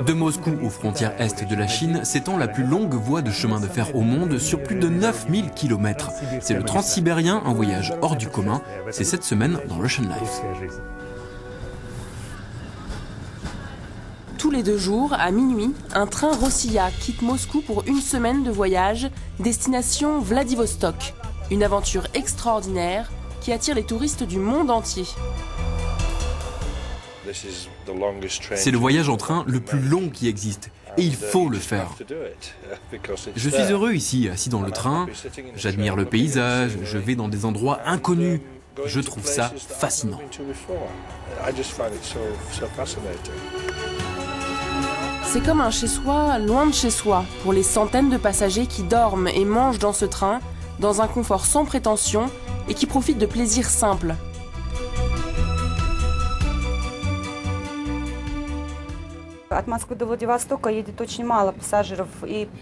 De Moscou aux frontières est de la Chine s'étend la plus longue voie de chemin de fer au monde sur plus de 9000 km. C'est le Transsibérien, un voyage hors du commun. C'est cette semaine dans Russian Life. Tous les 2 jours, à minuit, un train Rossiya quitte Moscou pour une semaine de voyage, destination Vladivostok. Une aventure extraordinaire qui attire les touristes du monde entier. C'est le voyage en train le plus long qui existe. Et il faut le faire. Je suis heureux ici, assis dans le train. J'admire le paysage, je vais dans des endroits inconnus. Je trouve ça fascinant. C'est comme un chez-soi loin de chez soi pour les centaines de passagers qui dorment et mangent dans ce train, dans un confort sans prétention et qui profitent de plaisirs simples.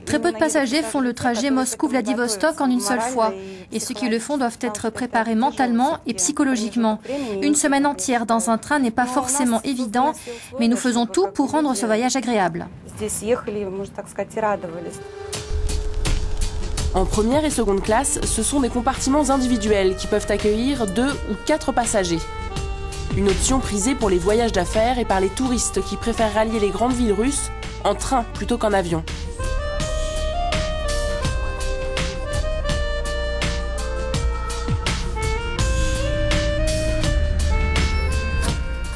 Très peu de passagers font le trajet Moscou-Vladivostok en une seule fois. Et ceux qui le font doivent être préparés mentalement et psychologiquement. Une semaine entière dans un train n'est pas forcément évident, mais nous faisons tout pour rendre ce voyage agréable. En première et seconde classe, ce sont des compartiments individuels qui peuvent accueillir 2 ou 4 passagers. Une option prisée pour les voyages d'affaires et par les touristes qui préfèrent rallier les grandes villes russes en train plutôt qu'en avion.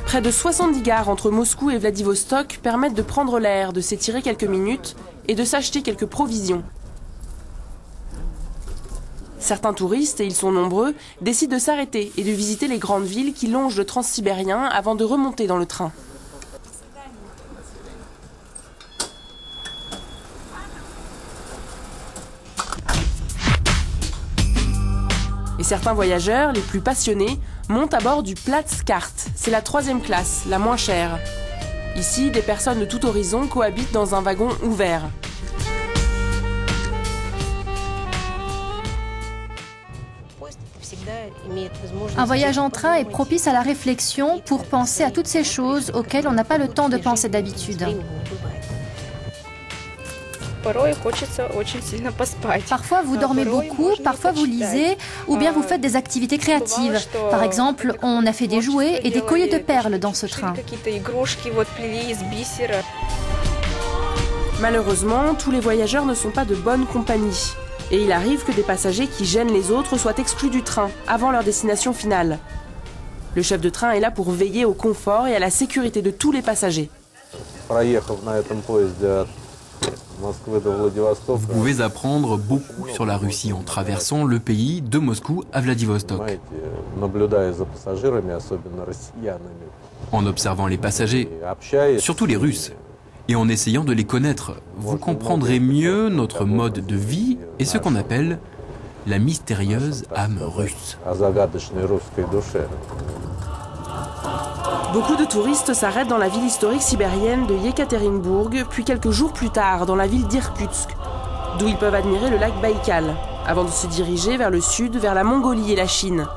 Près de 70 gares entre Moscou et Vladivostok permettent de prendre l'air, de s'étirer quelques minutes et de s'acheter quelques provisions. Certains touristes, et ils sont nombreux, décident de s'arrêter et de visiter les grandes villes qui longent le Transsibérien avant de remonter dans le train. Et certains voyageurs, les plus passionnés, montent à bord du Platzkart. C'est la 3e classe, la moins chère. Ici, des personnes de tout horizon cohabitent dans un wagon ouvert. Un voyage en train est propice à la réflexion pour penser à toutes ces choses auxquelles on n'a pas le temps de penser d'habitude. Parfois vous dormez beaucoup, parfois vous lisez, ou bien vous faites des activités créatives. Par exemple, on a fait des jouets et des colliers de perles dans ce train. Malheureusement, tous les voyageurs ne sont pas de bonne compagnie. Et il arrive que des passagers qui gênent les autres soient exclus du train avant leur destination finale. Le chef de train est là pour veiller au confort et à la sécurité de tous les passagers. Vous pouvez apprendre beaucoup sur la Russie en traversant le pays de Moscou à Vladivostok. En observant les passagers, surtout les Russes, et en essayant de les connaître, vous comprendrez mieux notre mode de vie et ce qu'on appelle la mystérieuse âme russe. Beaucoup de touristes s'arrêtent dans la ville historique sibérienne de Yekaterinbourg, puis quelques jours plus tard dans la ville d'Irkoutsk, d'où ils peuvent admirer le lac Baïkal, avant de se diriger vers le sud, vers la Mongolie et la Chine.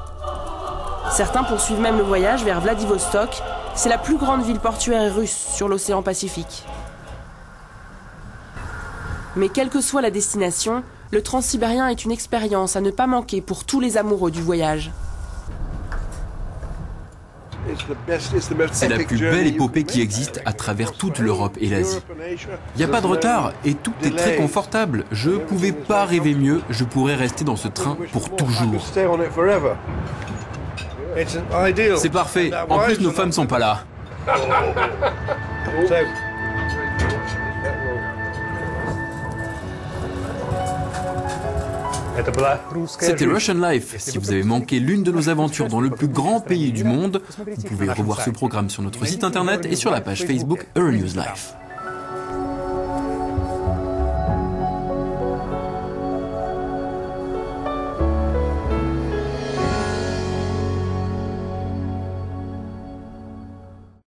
Certains poursuivent même le voyage vers Vladivostok. C'est la plus grande ville portuaire russe sur l'océan Pacifique. Mais quelle que soit la destination, le Transsibérien est une expérience à ne pas manquer pour tous les amoureux du voyage. C'est la plus belle épopée qui existe à travers toute l'Europe et l'Asie. Il n'y a pas de retard et tout est très confortable. Je ne pouvais pas rêver mieux, je pourrais rester dans ce train pour toujours. C'est parfait, en plus nos femmes sont pas là. C'était Russian Life. Si vous avez manqué l'une de nos aventures dans le plus grand pays du monde, vous pouvez revoir ce programme sur notre site internet et sur la page Facebook Euronews Life.